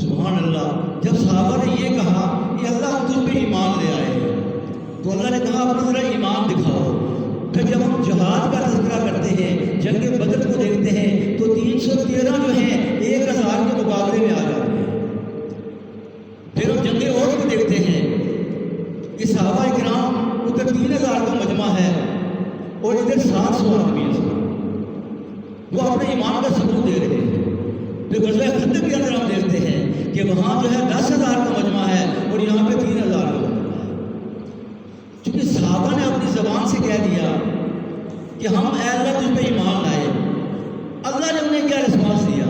سبحان اللہ. جب صحابہ نے یہ کہا کہ اللہ اپنا ذرا ایمان دکھاؤ۔ پھر جب ہم جہاد کا تذکرہ کرتے ہیں، جنگ بدر کو دیکھتے ہیں تو 313 جو ہیں 1000 کے مقابلے میں آ جاتے ہیں۔ پھر ہم جنگ احد کو دیکھتے ہیں کہ صحابہ کرام ادھر 3000 کا مجمع ہے اور ادھر 700 آدمی ہیں، وہ اپنے ایمان کا ثبوت دے رہے ہیں۔ پھر غزوہ خندق کے اندر ہم دیکھتے ہیں کہ وہاں جو ہے 10,000 کا مجمع ہے اور یہاں پہ 3,000 کا مجمع ہے۔ چونکہ صحابہ نے اپنی زبان سے کہہ دیا کہ ہم اے اللہ تجھ پہ ایمان لائے، اللہ نے انہیں کیا رسپانس دیا؟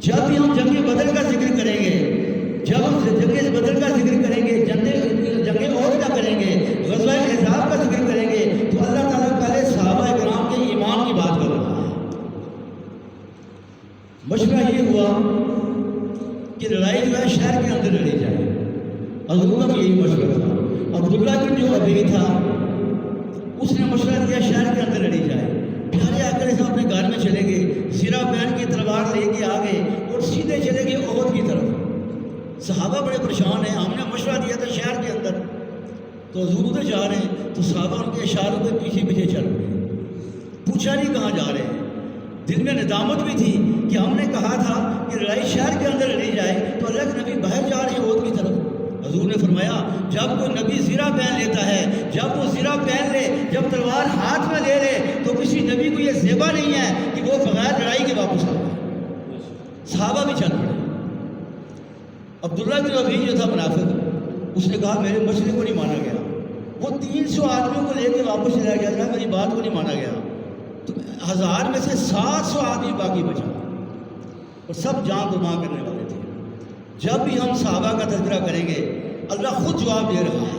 جب بھی ہم جنگ بدر کا ذکر کریں گے، جب ہم جنگ بدر کا ذکر کریں گے، جنگ احد کا کریں گے، غزوہ احزاب کا ذکر کریں گے، تو اللہ تعالیٰ پہلے صحابہ کرام کے ایمان کی بات کر رہا ہے۔ مشورہ یہ ہوا کہ لڑائی جو ہے شہر کے اندر لڑی جائے، حضور کا بھی یہی مشورہ تھا۔ عبداللہ بن جو ابی تھا اس نے مشورہ دیا شہر کے اندر لڑی جائے۔ پیارے آقا صاحب اپنے گھر میں چلے گئے، سرا پہن کی تلوار لے کے آ گئے اور سیدھے چلے گئے احد کی طرف۔ صحابہ بڑے پریشان ہیں، ہم نے مشورہ دیا تھا شہر کے اندر، تو حضور ادھر جا رہے ہیں، تو صحابہ ان کے اشاروں کے پیچھے پیچھے چل رہے ہیں، پوچھا نہیں کہاں جا رہے ہیں۔ دل میں ندامت بھی تھی کہ ہم نے کہا تھا کہ لڑائی شہر کے اندر لڑی جائے، تو اللہ کے نبی باہر جا رہے ہیں احد کی طرف۔ حضور نے فرمایا جب کوئی نبی زرہ پہن لیتا ہے، جب وہ زرہ پہن لے، جب تلوار ہاتھ میں لے لے، تو کسی نبی کو یہ زیبا نہیں ہے کہ وہ بغیر لڑائی کے واپس آ جائے۔ صحابہ بھی چل پڑے۔ عبداللہ بن ابی جو تھا منافق، اس نے کہا میرے مشورے کو نہیں مانا گیا۔ وہ 300 آدمیوں کو لے کے واپس چلا گیا، میری بات کو نہیں مانا گیا۔ تو 1000 میں سے 700 آدمی باقی بچا اور سب جان قربان کرنے والے تھے۔ جب بھی ہم صحابہ کا تذکرہ کریں گے اللہ خود جواب دے رہا ہے،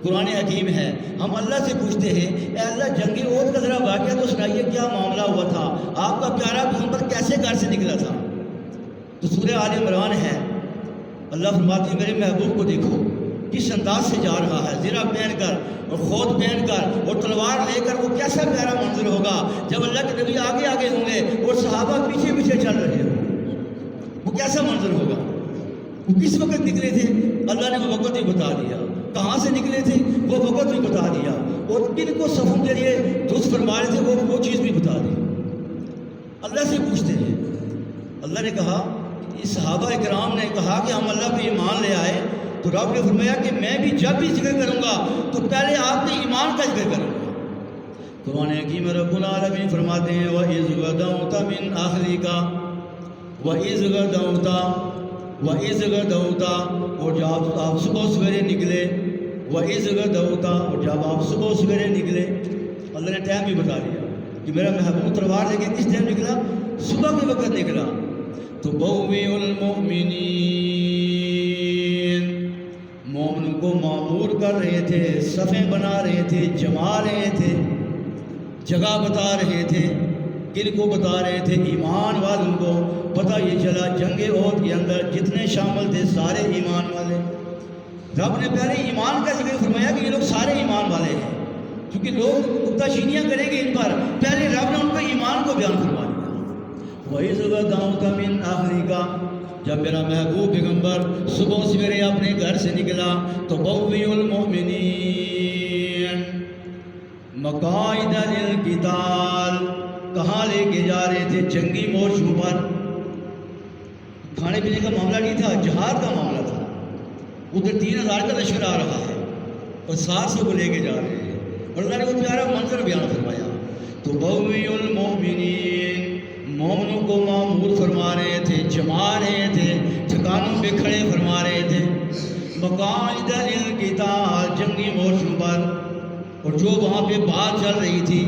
قرآن حکیم ہے۔ ہم اللہ سے پوچھتے ہیں اے اللہ جنگ احد کا ذرا واقعہ تو سنائیے، کیا معاملہ ہوا تھا، آپ کا پیارا پیغمبر کیسے گھر سے نکلا تھا؟ تو سورہ آل عمران ہے، اللہ فرماتے ہیں میرے محبوب کو دیکھو کس انداز سے جا رہا ہے، زرہ پہن کر اور خود پہن کر اور تلوار لے کر۔ وہ کیسا پیارا منظر ہوگا جب اللہ کے نبی آگے آگے ہوں گے اور صحابہ پیچھے پیچھے چل رہے ہوں گے، وہ کیسا منظر ہوگا؟ وہ کس وقت نکلے تھے اللہ نے وہ وقت بھی بتا دیا، کہاں سے نکلے تھے وہ وقت بھی بتا دیا، اور کن کو صفوں کے لیے درست فرما رہے تھے وہ چیز بھی بتا دی۔ اللہ سے پوچھتے ہیں۔ اللہ نے کہا، اس صحابہ کرام نے کہا کہ ہم اللہ پہ ایمان لے آئے، تو رب نے فرمایا کہ میں بھی جب بھی ذکر کروں گا تو پہلے آپ کے ایمان کا ذکر کروں گا۔ قرآن حکیم رب العالمین فرماتے ہیں وَإِذْ غَدَوْتَ مِنْ أَهْلِكَ وَإِذْ غَدَوْتَ اور جب آپ صبح سویرے نکلے، وَإِذْ غَدَوْتَ اور جب آپ صبح سویرے نکلے۔ اللہ نے ٹائم بھی بتا دیا کہ میرا محبوب تلوار لے کے کس ٹائم نکلا، صبح کے وقت نکلا۔ تو بوّئ المؤمنین، مومن کو معمور کر رہے تھے، صفیں بنا رہے تھے، جما رہے تھے، جگہ بتا رہے تھے۔ کن کو بتا رہے تھے؟ ایمان والوں کو۔ پتہ یہ چلا جنگ احد کے اندر جتنے شامل تھے سارے ایمان والے۔ رب نے پہلے ایمان کا ذکر فرمایا کہ یہ لوگ سارے ایمان والے ہیں، کیونکہ لوگ نکتہ کریں گے ان پر، پہلے رب نے ان کے ایمان کو بیان فرما دیا۔ وَإِذْ غَدَوْتَ مِنْ أَهْلِكَ جب میرا محبوب پیغمبر صبح سویرے اپنے گھر سے نکلا تو بوّئ المؤمنین مقاعد للقتال، کہاں لے کے جا رہے تھے؟ جنگی مورچوں پر۔ کھانے پینے کا معاملہ نہیں تھا، جہاد کا معاملہ تھا۔ ادھر 3000 کا لشکر آ رہا ہے اور 700 کو لے کے جا رہے ہیں، اور اللہ نے وہ پیارا منظر بیان فرمایا۔ تو بوّئ المؤمنین، مومنوں کو معمور فرما رہے تھے، جما رہے تھے، ٹھکانوں پہ کھڑے فرما رہے تھے۔ مقاعد للقتال، جنگی مورچوں پر۔ اور جو وہاں پہ بات چل رہی تھی،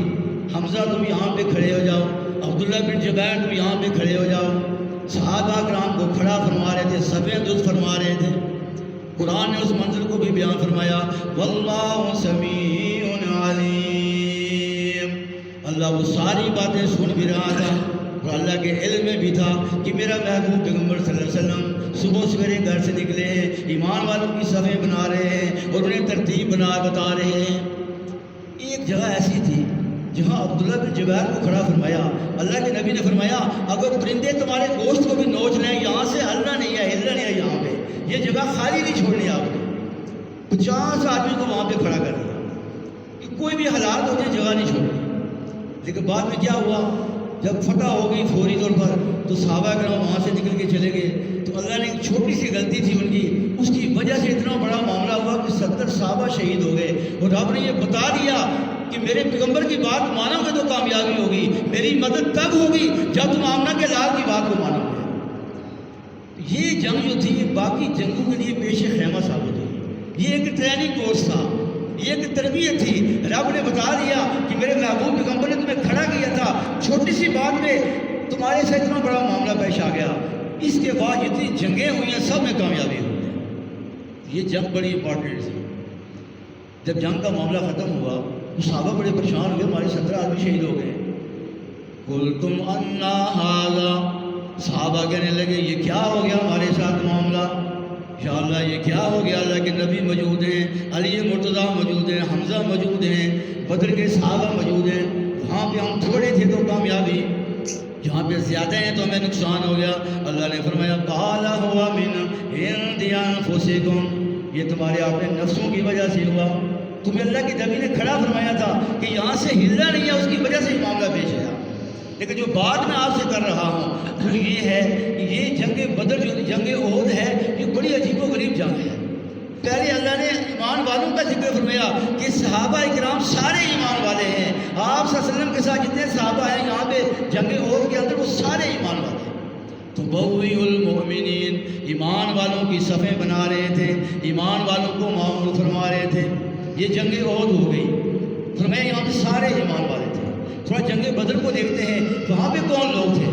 حمزہ تم یہاں پہ کھڑے ہو جاؤ، عبداللہ بن جبیر تم یہاں پہ کھڑے ہو جاؤ، صحابہ کرام کو کھڑا فرما رہے تھے، صفیں درست فرما رہے تھے۔ قرآن نے اس منظر کو بھی بیان فرمایا، واللہ سمیع علیم، اللہ وہ ساری باتیں سن بھی رہا تھا اور اللہ کے علم میں بھی تھا کہ میرا محبوب پیغمبر صلی اللہ علیہ وسلم صبح سویرے گھر سے نکلے ہیں، ایمان والوں کی صفیں بنا رہے ہیں اور انہیں ترتیب بتا رہے ہیں۔ ایک جگہ ایسی تھی جہاں عبداللہ بن جبیر کو کھڑا فرمایا، اللہ کے نبی نے فرمایا اگر پرندے تمہارے گوشت کو بھی نوچ لیں، یہاں سے ہلنا نہیں ہے، ہلنا نہیں ہے، یہاں پہ یہ جگہ خالی نہیں چھوڑنی آپ نے۔ 50 آدمی کو وہاں پہ کھڑا کر دیا کہ کوئی بھی حالات ہو جائے جگہ نہیں چھوڑنی. لیکن بعد میں کیا ہوا، جب فتح ہو گئی فوری طور پر تو صحابہ کرام وہاں سے نکل کے چلے گئے. تو اللہ نے ایک چھوٹی سی غلطی تھی ان کی، اس کی وجہ سے اتنا بڑا معاملہ ہوا کہ 70 صحابہ شہید ہو گئے. اور رب نے یہ بتا دیا کہ میرے پیغمبر کی بات مانو گے تو کامیابی ہوگی، میری مدد تب ہوگی جب تم آمنہ کے لال کی بات کو مانو گے. یہ جنگ جو تھی باقی جنگوں کے لیے پیش خیمہ ثابت ہوئی. یہ ایک ٹریننگ کورس تھا، یہ ایک تربیت تھی. رب نے بتا دیا کہ میرے محبوب پیغمبر نے تمہیں کھڑا کیا تھا، چھوٹی سی بات میں تمہارے سے اتنا بڑا معاملہ پیش آ گیا. اس کے بعد جتنی جنگیں ہوئی ہیں سب میں کامیابی ہوئی ہے. یہ جنگ بڑی امپورٹنٹ تھی. جب جنگ کا معاملہ ختم ہوا تو صحابہ بڑے پریشان ہو گئے، ہمارے 17 آدمی شہید ہو گئے. قلتم انا ھذا، صحابہ کہنے لگے یہ کیا ہو گیا ہمارے ساتھ معاملہ، یا اللہ یہ کیا ہو گیا. اللہ کے نبی موجود ہیں، علی مرتضیٰ موجود ہیں، حمزہ موجود ہیں، بدر کے صحابہ موجود ہیں. وہاں پہ ہم تھوڑے تھے تو کامیابی، جہاں پہ زیادہ ہیں تو ہمیں نقصان ہو گیا. اللہ نے فرمایا قال هو من عند انفسکم، یہ تمہارے اپنے نفسوں کی وجہ سے ہوا. تمہیں اللہ کے نبی نے کھڑا فرمایا تھا کہ یہاں سے ہلنا نہیں ہے، اس کی وجہ سے یہ معاملہ پیش آیا. لیکن جو بات میں آپ سے کر رہا ہوں وہ یہ ہے کہ یہ جنگ بدر جو جنگ احد ہے یہ بڑی عجیب و غریب جنگ ہے. پہلے اللہ نے ایمان والوں کا ذکر فرمایا کہ صحابہ اکرام سارے ایمان والے ہیں. آپ صلی اللہ علیہ وسلم کے ساتھ جتنے صحابہ ہیں یہاں پہ جنگ احد کے اندر وہ سارے ایمان والے ہیں. تو بوئی المؤمنین، ایمان والوں کی صفیں بنا رہے تھے، ایمان والوں کو معمول فرما رہے تھے. یہ جنگ احد ہو گئی، فرمایا یہاں پہ سارے ایمان والے تھے. تھوڑا جنگ بدر کو دیکھتے ہیں وہاں پہ کون لوگ تھے.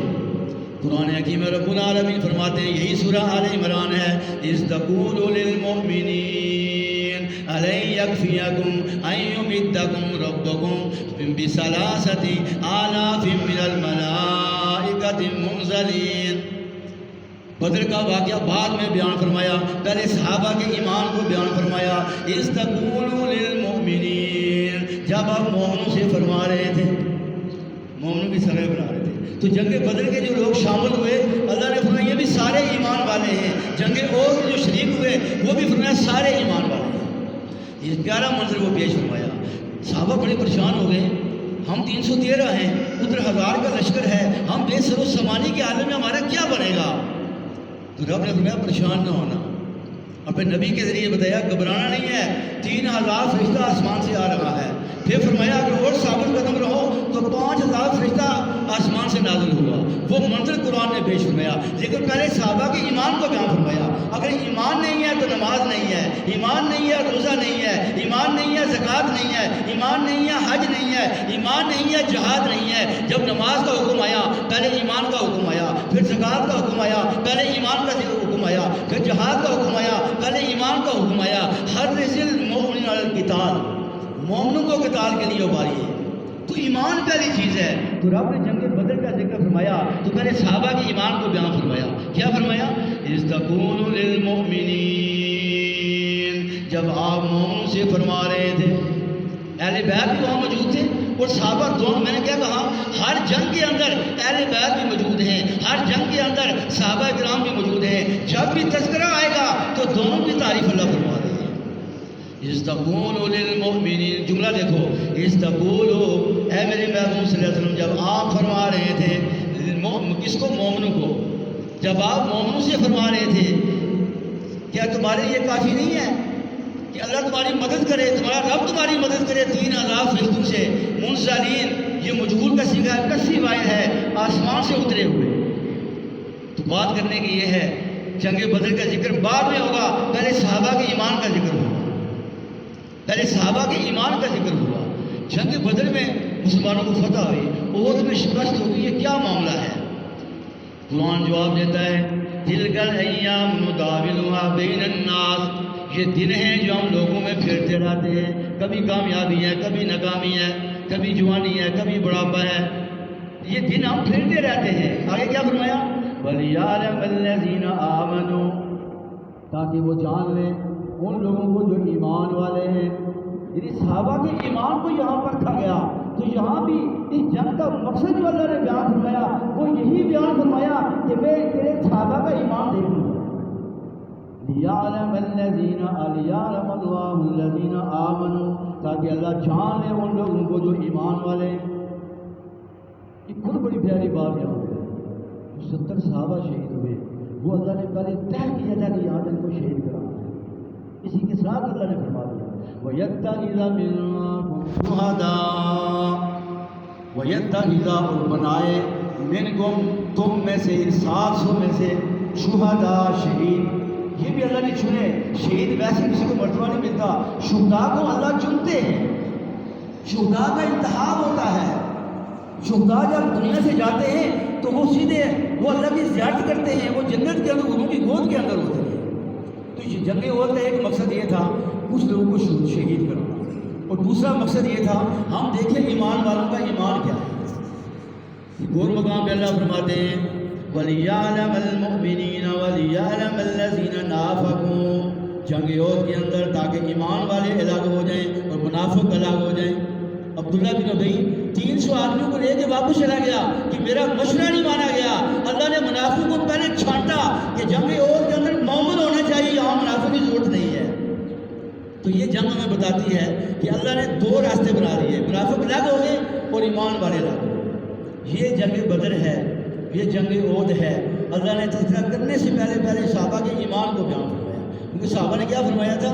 قرآن حکیم رب العالمین فرماتے ہیں، یہی سورہ آل عمران ہے، اذ تقول للمؤمنین الن یکفیکم ان یمدکم ربکم بثلاثۃ آلاف من الملائکۃ منزلین. بدر کا واقعہ بعد میں بیان فرمایا، پہلے صحابہ کے ایمان کو بیان فرمایا. اذ تقول للمؤمنین، جب آپ مومنوں سے فرما رہے تھے، مومنوں کی سرے بنا رہے تھے. تو جنگ بدر کے جو لوگ شامل ہوئے اللہ نے فرمایا یہ بھی سارے ایمان والے ہیں. جنگ احد کے جو شریک ہوئے وہ بھی فرمایا سارے ایمان والے ہیں. یہ پیارا منظر وہ پیش فرمایا. صحابہ بڑے پریشان ہو گئے، ہم 313 ہیں، ادھر 1000 کا لشکر ہے، ہم بے سر و سامانی کے عالم میں ہمارا کیا بنے گا. تو رب نے فرمایا پریشان نہ ہونا. اپنے نبی کے ذریعے بتایا گھبرانا نہیں ہے، 3000 فرشتہ آسمان سے آ رہا ہے. پھر فرمایا اگر اور ثابت قدم رہو تو 5000 فرشتہ آسمان سے نازل ہوا. وہ منظر قرآن نے پیش فرمایا. لیکن پہلے صحابہ کے ایمان کو بیان فرمایا. اگر ایمان نہیں ہے تو نماز نہیں ہے، ایمان نہیں ہے روزہ نہیں ہے، ایمان نہیں ہے زکوٰۃ نہیں ہے، ایمان نہیں ہے حج نہیں ہے، ایمان نہیں ہے جہاد نہیں ہے. جب نماز کا حکم آیا پہلے ایمان کا حکم آیا، پھر زکوٰۃ کا حکم آیا، پہلے ایمان کا حکم آیا، پھر جہاد کا حکم آیا، پہلے ایمان کا حکم آیا. ہر رسل مومن علی القتال، مومنوں کو قتال کے لیے ابھاری ہے. تو ایمان پہلی چیز ہے. تو رب نے جنگ بدر کا ذکر فرمایا تو پہلے صحابہ کے ایمان کو بیان فرمایا. کیا فرمایا؟ اذ تقول للمؤمنین، جب آپ مومنوں سے فرما رہے تھے. اہل بیت بھی وہاں موجود تھے اور صحابہ دونوں. میں نے کیا کہا؟ ہر جنگ کے اندر اہل بیت بھی موجود ہیں، ہر جنگ کے اندر صحابہ کرام بھی موجود ہیں. جب بھی تذکرہ آئے گا تو دونوں کی تعریف اللہ فرما رہے ہیں. اذ تقول للمؤمنین، جملہ دیکھو، اذ تقول، اے میرے محبوب صلی اللہ علیہ وسلم جب آپ فرما رہے تھے، کس کو؟ مومنوں کو. جب آپ مومنوں سے فرما رہے تھے کیا تمہارے لیے کافی نہیں ہے کہ اللہ تمہاری مدد کرے، تمہارا رب تمہاری مدد کرے 3000 فرشتوں سے منزلین. یہ مجہول کا صیغہ ہے، کسی واحد ہے، آسمان سے اترے ہوئے. تو بات کرنے کی یہ ہے جنگ بدر کا ذکر بعد میں ہوگا، پہلے صحابہ کے ایمان کا ذکر ہوگا. پہلے صحابہ کے ایمان کا ذکر ہوا. جنگ بدر میں مسلمانوں کو فتح ہوئی، احد میں شکست ہوگی. یہ کیا معاملہ ہے؟ قرآن جواب دیتا ہے تلک الایام نداولها بین الناس، یہ دن ہیں جو ہم لوگوں میں پھرتے رہتے ہیں. کبھی کامیابی ہے، کبھی ناکامی ہے، کبھی جوانی ہے، کبھی بڑھاپا ہے. یہ دن ہم پھرتے رہتے ہیں. آگے کیا فرمایا؟ وَلِيَعْلَمَ الَّذِينَ آمَنُوا، تاکہ وہ جان لیں ان لوگوں کو جو ایمان والے ہیں. یعنی صحابہ کے ایمان کو یہاں پر رکھا گیا. تو یہاں بھی اس جنگ کا مقصد جو اللہ نے بیان فرمایا وہ یہی بیان فرمایا کہ میں تیرے صحابہ کا ایمان دیکھوں. لِيَعْلَمَ اللَّهُ الَّذِينَ آمَنُوا، تاکہ اللہ جان لے ان لوگوں کو جو ایمان والے ہیں۔ ایک خود بڑی پیاری بات یہاں ہے، 70 صحابہ شہید ہوئے، وہ اللہ نے پہلے طے کیا تھا کہ یہاں ان کو شہید کرانا ہے، اسی کے ساتھ اللہ نے فرما دیا وَيَتَّخِذَ مِنكُمْ شُهَدَاءَ، وَيَتَّخِذَ، اور بنائے، منکم، تم میں سے، ان 700 میں سے، شہداء، شہید۔ یہ بھی اللہ نے چنے، شہید ویسے کسی کو مرتبہ نہیں ملتا، شہداء کو اللہ چنتے ہیں، شہداء کا انتخاب ہوتا ہے۔ شہداء جب دنیا سے جاتے ہیں تو وہ سیدھے وہ اللہ کی زیارت کرتے ہیں، وہ جنت کے اندر، انہوں کی گود کے اندر ہوتے ہیں۔ تو جنگ عہد کا ایک مقصد یہ تھا کچھ لوگوں کو شہید کرنا، اور دوسرا مقصد یہ تھا ہم دیکھیں ایمان والوں کا ایمان کیا ہے۔ ایک اور مقام پہ اللہ فرماتے ہیں وَلِيَعْلَمَ الْمُؤْمِنِينَ وَلِيَعْلَمَ الَّذِينَ نَافَقُوا، جنگ عہد کے اندر تاکہ ایمان والے الگ ہو جائیں اور منافق الگ ہو جائیں۔ عبداللہ بن ابی 300 آدمیوں کو لے کے واپس چلا گیا کہ میرا مشورہ نہیں مانا گیا۔ اللہ نے منافق کو پہلے چھانٹا کہ جنگ عہد کے اندر مومن ہونا چاہیے، یہاں منافق کی ضرورت نہیں ہے۔ تو یہ جنگ ہمیں بتاتی ہے کہ اللہ نے 2 راستے بنا دیے، منافق الگ ہو گئے اور ایمان والے الگ ہو گئے۔ یہ جنگ بدر ہے، یہ جنگ عہد ہے۔ اللہ نے تذکرہ کرنے سے پہلے صحابہ کے ایمان کو بیان فرمایا، کیونکہ صحابہ نے کیا فرمایا تھا؟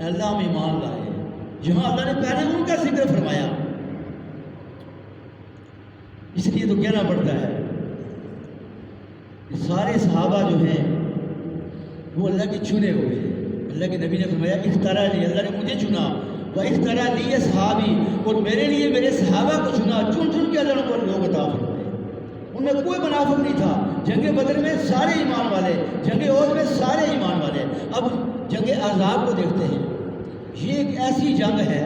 اللہ ہم ایمان لائے۔ جہاں اللہ نے پہلے ان کا ذکر فرمایا، اس لیے تو کہنا پڑتا ہے کہ سارے صحابہ جو ہیں وہ اللہ کے چنے ہوئے ہیں۔ اللہ کے نبی نے فرمایا اختارا لی، اللہ نے مجھے چنا، وہ اختارا لی صحابی، اور میرے لیے میرے صحابہ کو چنا، چن کے اللہ نے لوگ عطا فرمائے۔ ان میں کوئی منافق نہیں تھا۔ جنگ بدر میں سارے ایمان والے، جنگ عہد میں سارے ایمان والے۔ اب جنگ احزاب کو دیکھتے ہیں، یہ ایک ایسی جنگ ہے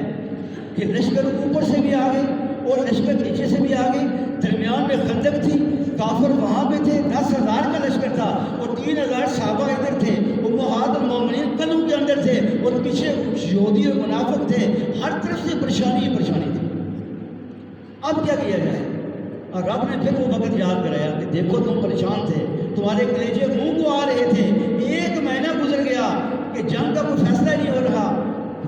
کہ لشکر اوپر سے بھی آگے اور لشکر نیچے سے بھی آگے، درمیان میں خندق تھی، کافر وہاں پہ تھے، 10,000 کا لشکر تھا اور 3,000 صحابہ ادھر تھے، امہات المومنین قلعوں کے اندر تھے اور پیچھے یہودی اور منافق تھے۔ ہر طرف سے پریشانی پریشانی تھی۔ اب کیا کیا جائے؟ اور رب نے پھر وہ وقت یاد کرایا کہ دیکھو تم پریشان تھے، تمہارے کلیجے منہ کو آ رہے تھے، 1 مہینہ گزر گیا کہ جنگ کا کوئی فیصلہ نہیں ہو رہا،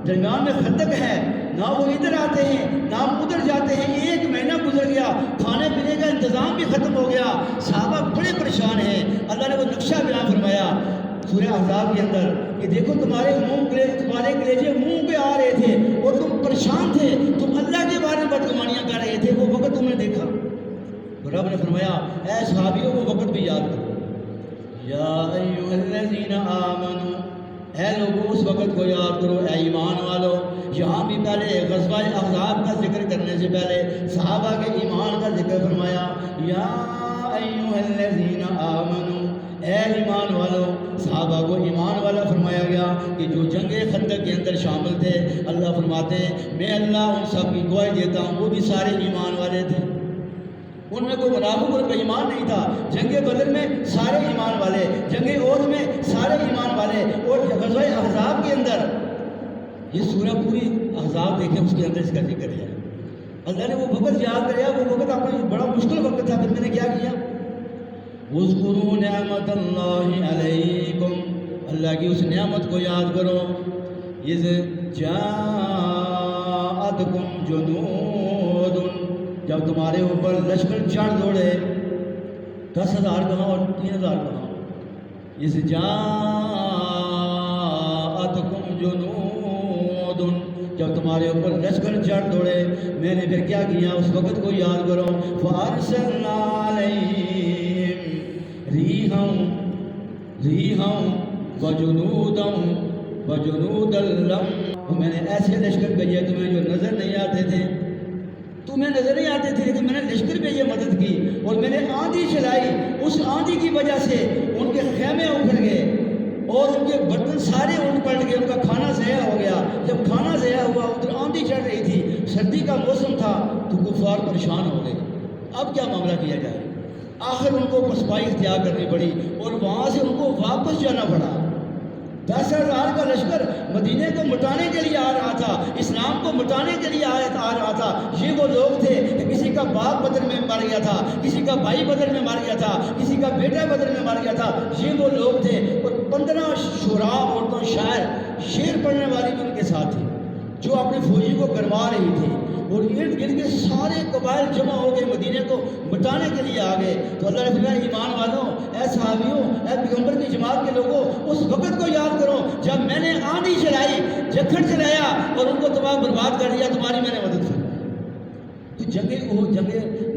درمیان میں خندق ہے، نہ وہ ادھر آتے ہیں نہ ہم ادھر جاتے ہیں، 1 مہینہ گزر گیا، کھانے پینے کا انتظام بھی ختم ہو گیا، صحابہ بڑے پریشان ہیں۔ اللہ نے وہ نقشہ بیان فرمایا سورہ احزاب کے اندر کہ دیکھو تمہارے کلیجے منہ پہ آ رہے تھے اور تم پریشان تھے، تم اللہ کے بارے میں بدگمانیاں کر رہے تھے، وہ وقت تم نے دیکھا۔ رب نے فرمایا اے صحابیوں وہ وقت بھی یاد کرو، یا ایھا الذین آمنوا، اے لوگوں اس وقت کو یاد کرو، اے ایمان والو۔ یہاں بھی پہلے غزوہ احزاب کا ذکر کرنے سے پہلے صحابہ کے ایمان کا ذکر فرمایا، یا ایھا الذین آمنوا، اے ایمان والو۔ صحابہ کو ایمان والا فرمایا گیا کہ جو جنگ خندق کے اندر شامل تھے، اللہ فرماتے ہیں میں اللہ ان سب کی گواہی دیتا ہوں وہ بھی سارے ایمان والے تھے، ان میں کوئی منافق اور بے ایمان نہیں تھا۔ جنگ بدر میں سارے ایمان والے، جنگ عہد میں سارے ایمان والے، اور غزوہ احزاب کے اندر یہ سورہ پوری احزاب دیکھیں اس کے اندر اس کا ذکر ہے۔ اللہ نے وہ وقت یاد کرایا، وہ وقت آپ نے بڑا مشکل وقت تھا، پھر میں نے کیا کیا؟ وَاذْكُرُوا نِعْمَتَ اللَّهِ عَلَيْكُمْ، اللہ کی اس نعمت کو یاد کرو، اِذْ جَاءَتْكُمْ جُنُودٌ، جب تمہارے اوپر لشکر چڑھ دوڑے، 10,000 کہاں اور 3,000 کہاں، اِذْ جَاءَتْكُمْ جُنُودٌ، جب تمہارے اوپر لشکر چڑھ دوڑے، میں نے پھر کیا کیا؟ اس وقت کو یاد کرو، فَأَرْسَلْنَا عَلَيْهِمْ رِيحًا وَجُنُودًا لَّمْ، میں نے ایسے لشکر بھیجے تمہیں جو نظر نہیں آتے تھے، تمہیں نظر نہیں آتے تھے لیکن میں نے لشکر بھیجے مدد کی، اور میں نے آندھی چلائی، اس آندھی کی وجہ سے ان کے خیمے اکھڑ گئے اور ان کے برتن سارے الٹ پلٹ گئے، ان کا کھانا ضائع ہو گیا۔ جب کھانا ضائع ہوا، ادھر آندھی چڑھ رہی تھی، سردی کا موسم تھا، تو کفار پریشان ہو گئے۔ اب کیا معاملہ کیا جائے؟ آخر ان کو پسپائی اختیار کرنی پڑی اور وہاں سے ان کو واپس جانا پڑا۔ 10,000 کا لشکر مدینے کو مٹانے کے لیے آ رہا تھا، اسلام کو مٹانے کے لیے آ رہا تھا۔ یہ وہ لوگ تھے کہ کسی کا باپ بدر میں مر گیا تھا، کسی کا بھائی بدر میں مر گیا تھا، کسی کا بیٹا بدر میں مر گیا تھا۔ یہ وہ لوگ تھے، اور 15 شعراء عورتوں شاعر شعر پڑھنے والی بھی ان کے ساتھ تھی، جو اپنے فوجی کو گرما رہی تھی، اور ارد گرد کے سارے قبائل جمع ہو گئے، مدینے کو مٹانے کے لیے آ گئے۔ تو اللہ نے فرمایا ایمان والوں، اے صحابیوں، اے پیغمبر کی جماعت کے لوگوں، اس وقت کو یاد کرو جب میں نے آندھی چلائی، جکھڑ چلایا اور ان کو تباہ برباد کر دیا، تمہاری میں نے مدد فرمائی۔ تو جنگ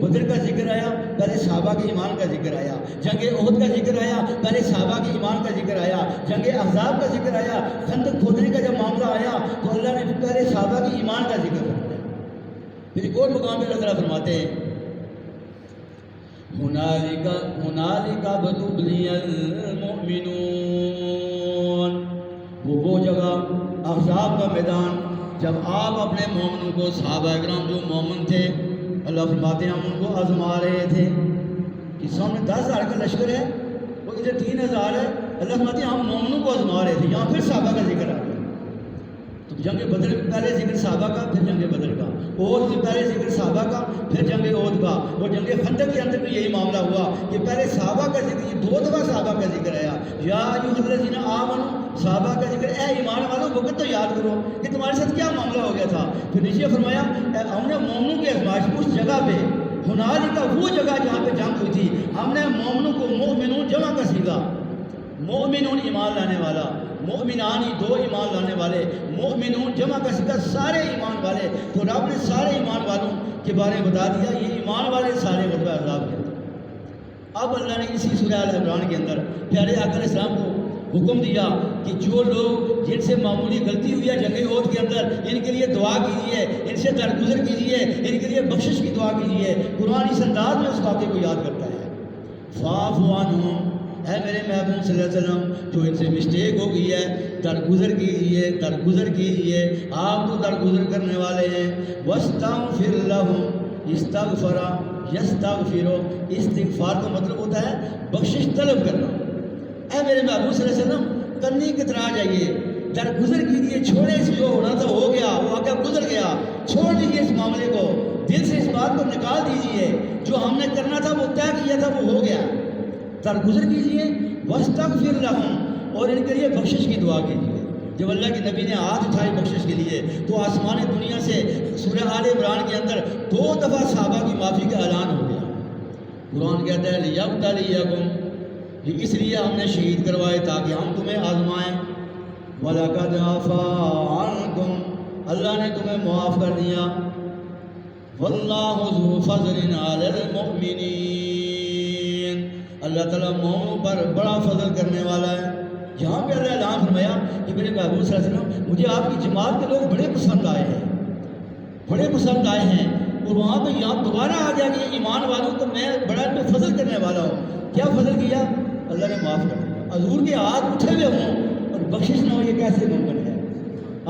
بدر کا ذکر آیا، پہلے صحابہ کے ایمان کا ذکر آیا، جنگ احد کا ذکر آیا، پہلے صحابہ کے ایمان کا ذکر آیا، جنگ احزاب کا ذکر آیا، خندق کھودنے کا جب معاملہ آیا تو اللہ نے پہلے صحابہ کے ایمان کا ذکر فرمایا۔ پھر ایک اور مقام پہ اللہ تعالیٰ فرماتے ہیں ہنالک ابتلی المؤمنون، وہ جگہ احزاب کا میدان جب آپ اپنے مومنوں کو، صحابہ اکرام جو مومن تھے، اللہ فرماتے ہیں ہم ان کو آزما رہے تھے کہ سامنے 10,000 کا لشکر ہے، وہ ادھر 3,000 ہے، اللہ فرماتے ہیں ہم مومنوں کو آزما رہے تھے۔ یہاں پھر صحابہ کا ذکر آ گیا۔ تو جنگ بدر پہلے ذکر صحابہ کا، پھر جنگ بدر کا، احد سے پہلے ذکر صحابہ کا، پھر جنگ احد کا، اور جنگ خندق کے اندر بھی یہی معاملہ ہوا کہ پہلے صحابہ کا ذکر، یہ 2 دفعہ صحابہ کا ذکر آیا، یا ایھا الذین آمنوا، صحابہ کا ذکر، اے ایمان والوں وقت تو یاد کرو کہ تمہارے ساتھ کیا معاملہ ہو گیا تھا۔ پھر نیچے فرمایا ہم نے مومنوں کی آزمائش اس جگہ پہ، ہنالک وہ جگہ جہاں پہ جنگ ہوئی تھی، ہم نے مومنوں کو، مومنون جمع کا سیگا، مومنون ایمان لانے والا، مومنانی 2 ایمان لانے والے، مومنون جمع کا سیگا سارے ایمان والے۔ تو رب نے سارے ایمان والوں کے بارے میں بتا دیا، یہ ایمان والے سارے غزوہ احزاب کے اندر۔ اب اللہ نے اسی سورہ آل عمران کے اندر پیارے آقا علیہ السلام کو حکم دیا کہ جو لوگ جن سے معمولی غلطی ہوئی ہے جنگ احد کے اندر، ان کے لیے دعا کیجیے، ان سے درگزر کیجیے، ان کے لیے بخشش کی دعا کیجیے۔ قرآن اس انداز میں اس واقعے کو یاد کرتا ہے، فاعف عنہم، اے میرے محبوب صلی اللہ علیہ وسلم جو ان سے مسٹیک ہو گئی ہے درگزر کیجیے، درگزر کیجیے، آپ تو درگزر کرنے والے ہیں۔ واستغفر لہم، استغفر یستغفر، استغفار کا مطلب ہوتا ہے بخشش طلب کرنا۔ اے میرے محبوب صلی اللہ علیہ وسلم کرنی کترا جائیے، درگزر کیجیے، چھوڑے اس جو ہونا تھا ہو گیا، وہ آگے گزر گیا، چھوڑ دیجیے اس معاملے کو، دل سے اس بات کو نکال دیجیے، جو ہم نے کرنا تھا وہ طے کیا تھا وہ ہو گیا، درگزر کیجیے۔ واستغفر لہم، اور ان کے لیے بخشش کی دعا کیجیے۔ جب اللہ کے نبی نے ہاتھ اٹھائے بخشش کے لیے تو آسمان دنیا سے سورہ آل عمران کے اندر 2 دفعہ صحابہ کی معافی کا اعلان ہو گیا۔ قرآن کہتا ہے لیبتلیکم، یہ اس لیے ہم نے شہید کروائے تاکہ ہم تمہیں آزمائیں۔ وَلَقَدْ عَفَا عَنْکُمْ، اللہ نے تمہیں معاف کر دیا۔ وَاللَّهُ ذُو فَضْلٍ عَلَى الْمُؤْمِنِينَ، اللہ تعالیٰ مومنوں پر بڑا فضل کرنے والا ہے۔ یہاں پہ اللہ اعلان فرمایا کہ میرے محبوب صلی اللہ علیہ وسلم مجھے آپ کی جماعت کے لوگ بڑے پسند آئے ہیں، بڑے پسند آئے ہیں، اور وہاں پہ یہاں دوبارہ آ گیا کہ ایمان والوں کو میں بڑا ان پہ فضل کرنے والا ہوں۔ کیا فضل کیا؟ اللہ نے معاف کر دیا۔ حضور کے ہاتھ اٹھے ہوئے ہوں اور بخشش نہ ہو، یہ کیسے ممکن ہے؟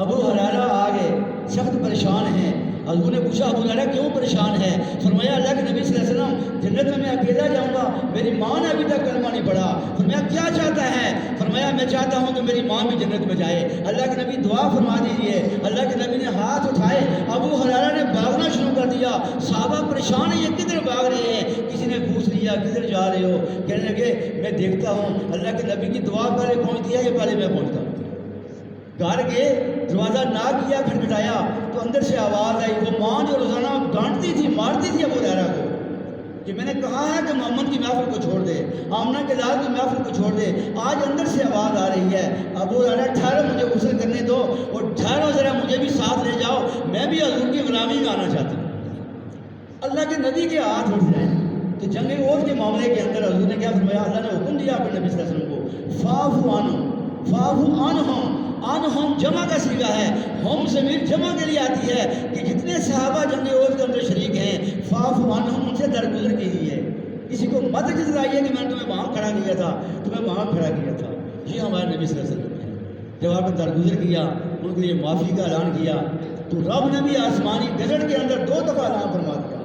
ابو ہریرہ آگے سخت پریشان ہیں۔ حضور نے پوچھا ابو ہریرہ کیوں پریشان ہے؟ فرمایا اللہ کے نبی صلی اللہ علیہ وسلم جنت میں اکیلا جاؤں گا، میری ماں نے ابھی تک کلمہ نہیں پڑھا۔ فرمایا کیا چاہتا ہے؟ فرمایا میں چاہتا ہوں کہ میری ماں بھی جنت میں جائے۔ اللہ کے نبی دعا فرما دیجیے۔ اللہ کے نبی نے ہاتھ اٹھائے، ابو ہریرہ نے بھاگنا شروع کر دیا۔ صحابہ پریشان ہیں، یہ کدھر بھاگ رہے ہیں؟ کسی نے پوچھ لیا کدھر جا رہے ہو؟ کہنے لگے میں دیکھتا ہوں اللہ کے نبی کی دعا پہلے پہنچتی ہے، یہ پہلے میں پہنچتا ہوں۔ گھر گئے، دروازہ نہ کیا، کھٹکھٹایا تو اندر سے آواز آئی، وہ ماں جو روزانہ ڈانٹتی تھی، مارتی تھی ابو ہریرہ کو کہ میں نے کہا ہے کہ محمد کی محفل کو چھوڑ دے، آمنہ کے لال کی محفل کو چھوڑ دے، آج اندر سے آواز آ رہی ہے ابو ہریرہ ٹھہرو مجھے غسل کرنے دو، اور ٹھہرو ذرا مجھے بھی ساتھ لے جاؤ، میں بھی حضور کی غلامی میں آنا چاہتا ہوں۔ اللہ کے نبی کے ہاتھ اٹھ جائیں۔ تو جنگ احد کے معاملے کے اندر حضور نے کیا فرمایا؟ اللہ نے حکم دیا اپنے نبی صلی اللہ علیہ وسلم کو فاعفو عنہم، فاعفو عنہم، عنہم جمع کا صیغہ ہے، ہم ضمیر جمع کے لیے آتی ہے کہ جتنے صحابہ جنگ احد کے اندر شریک ہیں فاعفو عنہم، ان سے درگزر کیجیے۔ کسی کو مت جتلائیے کہ میں نے تمہیں وہاں کھڑا کیا تھا، تمہیں وہاں کھڑا کیا تھا۔ یہ ہمارے نبی صلی اللہ علیہ وسلم نے جب آپ نے درگزر کیا، ان کے لیے معافی کا اعلان کیا، تو رب نے بھی آسمانی گزٹ کے اندر 2 دفعہ اعلان فرما دیا،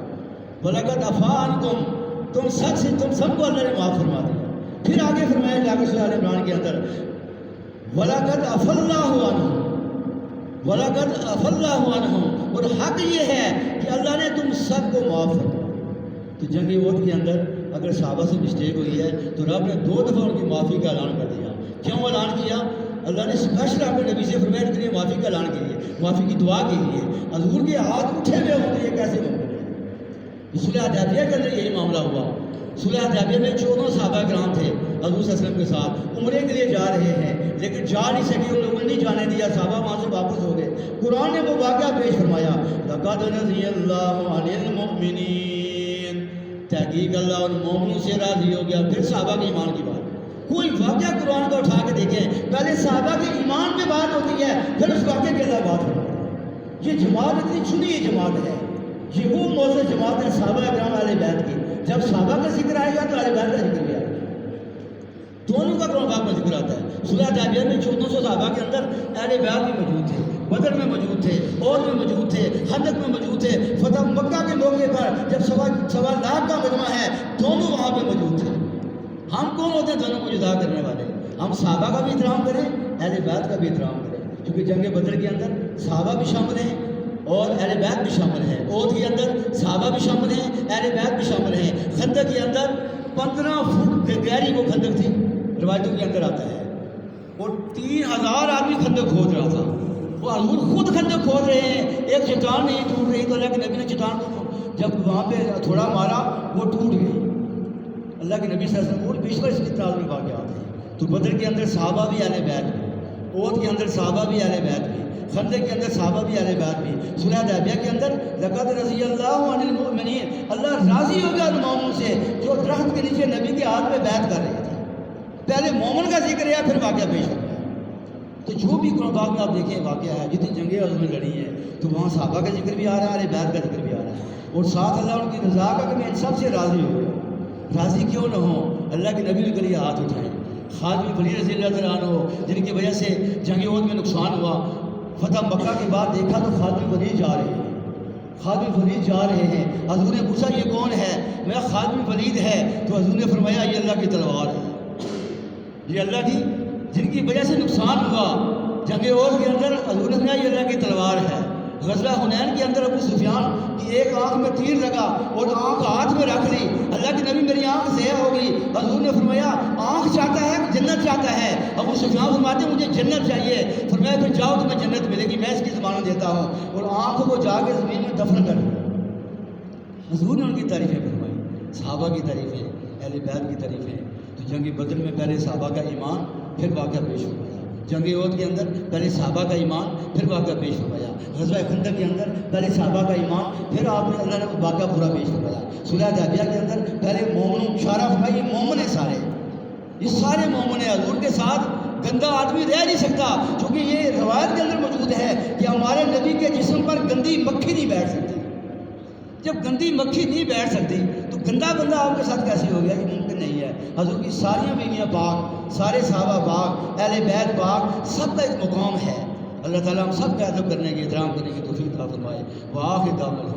وَلَقَدْ عَفَا عَنْکُمْ، تم سب کو اللہ نے معاف فرما دیا۔ پھر آگے فرمایا جا کے سورہ آل عمران کے اندر وَلَقَدْ عَفَا اللَّهُ عَنْهُمْ، وَلَقَدْ عَفَا اللَّهُ عَنْهُمْ، اور حق یہ ہے کہ اللہ نے تم سب کو معاف کر دیا۔ تو جنگ احد کے اندر اگر صحابہ سے مسٹیک ہوئی ہے تو رب نے 2 دفعہ ان کی معافی کا اعلان کر دیا۔ کیوں اعلان کیا؟ اللہ نے اسپیشل اپنے نبی سے فرمایا کہ معافی کا اعلان کیجیے، معافی کی دعا کیجیے۔ حضور کے ہاتھ اٹھے ہوئے ہوتے یہ کیسے ممکن ہے؟ صلح حدیبیہ کے اندر یہی معاملہ ہوا۔ صلح حدیبیہ میں 14 صحابہ کرام تھے حضور صلی اللہ علیہ وسلم کے ساتھ، عمرے کے لیے جا رہے ہیں لیکن جا نہیں سکے، ان لوگوں نے نہیں جانے دیا، صحابہ وہاں سے واپس ہو گئے۔ قرآن نے وہ واقعہ پیش فرمایا، لَقَدْ رَضِيَ اللَّهُ عَنِ الْمُؤْمِنِينَ، تحقیق اللہ اور مومنوں سے راضی ہو گیا۔ پھر صحابہ کے ایمان کی بات، کوئی واقعہ قرآن کا اٹھا کے دیکھیں، پہلے صحابہ کے ایمان پہ بات ہوتی ہے، پھر اس واقعے کی اللہ بات ہوتی ہے۔ یہ جماعت اتنی چنی ہوئی جماعت ہے، یہ وہ موثر جماعت ہے صحابہ کرام اہل بیت کی۔ جب صحابہ کا ذکر آئے گا تو اہل بیت کا ذکر بھی آئے گا، دونوں کا قرآن پاک میں ذکر آتا ہے۔ صلح حدیبیہ میں 1400 صحابہ کے اندر اہل بیت بھی موجود تھے، بدر میں موجود تھے، عہد میں موجود تھے، خندق میں موجود تھے، فتح مکہ کے موقع پر جب سوا لاکھ کا مجمع ہے دونوں وہاں پہ موجود تھے۔ ہم کون ہوتے ہیں دونوں کو جدا کرنے والے؟ ہم صحابہ کا بھی احترام کریں، اہل بیت کا بھی احترام کریں، کیونکہ جنگ بدر کے اندر صحابہ بھی شامل ہیں اور اہل بیت بھی شامل ہیں، عہد کے اندر صحابہ بھی شامل ہیں، اہل بیت بھی شامل ہیں۔ خندق کے اندر 15 فٹ گہری وہ خندق تھی، روایتوں کے اندر آتا ہے، اور 3000 آدمی خندق کھود رہا تھا۔ وہ حضور خود خندق کھود رہے ہیں، ایک چٹان نہیں ٹوٹ رہی، تو اللہ کے نبی نے چٹان کو جب وہاں پہ تھوڑا مارا وہ ٹوٹ گئی۔ اللہ کے نبی صلی اللہ علیہ وسلم اور بیشتر اس کی تعلق میں واقعات ہیں۔ تو بدر کے اندر صحابہ بھی اہل بیت بھی، عہد کے اندر صحابہ بھی اہل بیت بھی، خندق کے اندر صحابہ بھی اہل بیت بھی، صلح حدیبیہ کے اندر لقد رضی اللہ عن المؤمنین، اللہ راضی ہو گیا ان مومنوں سے جو درخت کے نیچے نبی کے ہاتھ میں بیعت کر رہے تھے۔ پہلے مومن کا ذکر ہے پھر واقعہ پیش ہوتا ہے۔ تو جو بھی قرآن پاک میں آپ دیکھیں واقعہ ہے، جتنی جنگیں حضور نے لڑی ہیں تو وہاں صحابہ کا ذکر بھی آ رہا ہے، اہل بیت کا ذکر بھی آ رہا ہے، اور ساتھ اللہ ان کی رضا کا کہ میں ان سب سے راضی ہو گیا۔ راضی کیوں نہ ہوں؟ اللہ کے نبی کے لیے ہاتھ اٹھائیں۔ خالد بن ولید رضی اللہ تعالیٰ عنہ جن کی وجہ سے جنگ احد میں نقصان ہوا، فتح مکہ کے بعد دیکھا تو خالد بن ولید جا رہے ہیں، خالد بن ولید جا رہے ہیں۔ حضور نے پوچھا یہ کون ہے؟ میں خالد بن ولید ہے۔ تو حضور نے فرمایا یہ اللہ کی تلوار ہے، یہ اللہ کی جن کی وجہ سے نقصان ہوا جنگ احد کے اندر، حضور نے فرمایا یہ اللہ کی تلوار ہے۔ غزوہ حنین کے اندر ابو سفیان کی ایک آنکھ میں تیر لگا اور آنکھ ہاتھ میں رکھ لی، اللہ کے نبی میری آنکھ ضائع ہو گئی۔ حضور نے فرمایا آنکھ چاہتا ہے جنت چاہتا ہے؟ ابو سفیان فرماتے مجھے جنت چاہیے۔ فرمایا پھر جاؤ تمہیں جنت ملے گی، میں اس کی ضمانت دیتا ہوں، اور آنکھ کو جا کے زمین میں دفن کر دیا۔ حضور نے ان کی تعریفیں فرمائی، صحابہ کی تعریفیں، اہل بیت کی تعریفیں۔ تو جنگ بدر میں پہلے صحابہ کا ایمان پھر واقعہ پیش ہوا، جنگ احد کے اندر پہلے صحابہ کا ایمان پھر واقعہ پیش فرمایا، غزوہ خندق کے اندر پہلے صحابہ کا ایمان پھر آپ نے اللہ نے واقعہ پورا پیش فرمایا، صلح حدیبیہ کے اندر پہلے مومنوں اشارہ فرمایا یہ مومن ہیں، سارے یہ سارے مومن ہیں۔ حضور کے ساتھ گندا آدمی رہ نہیں سکتا، چونکہ یہ روایت کے اندر موجود ہے کہ ہمارے نبی کے جسم پر گندی مکھی نہیں بیٹھ سکتی۔ جب گندی مکھی نہیں بیٹھ سکتی تو گندا بندہ آپ کے ساتھ کیسے ہو گیا؟ یہ ممکن نہیں ہے۔ حضور کی ساری بیویاں پاک، سارے صحابہ پاک، اہل بیت پاک، سب کا ایک مقام ہے۔ اللہ تعالیٰ ہم سب کا ادب کرنے کی، احترام کرنے کی توفیق عطا فرمائے۔ وآخر دعوانا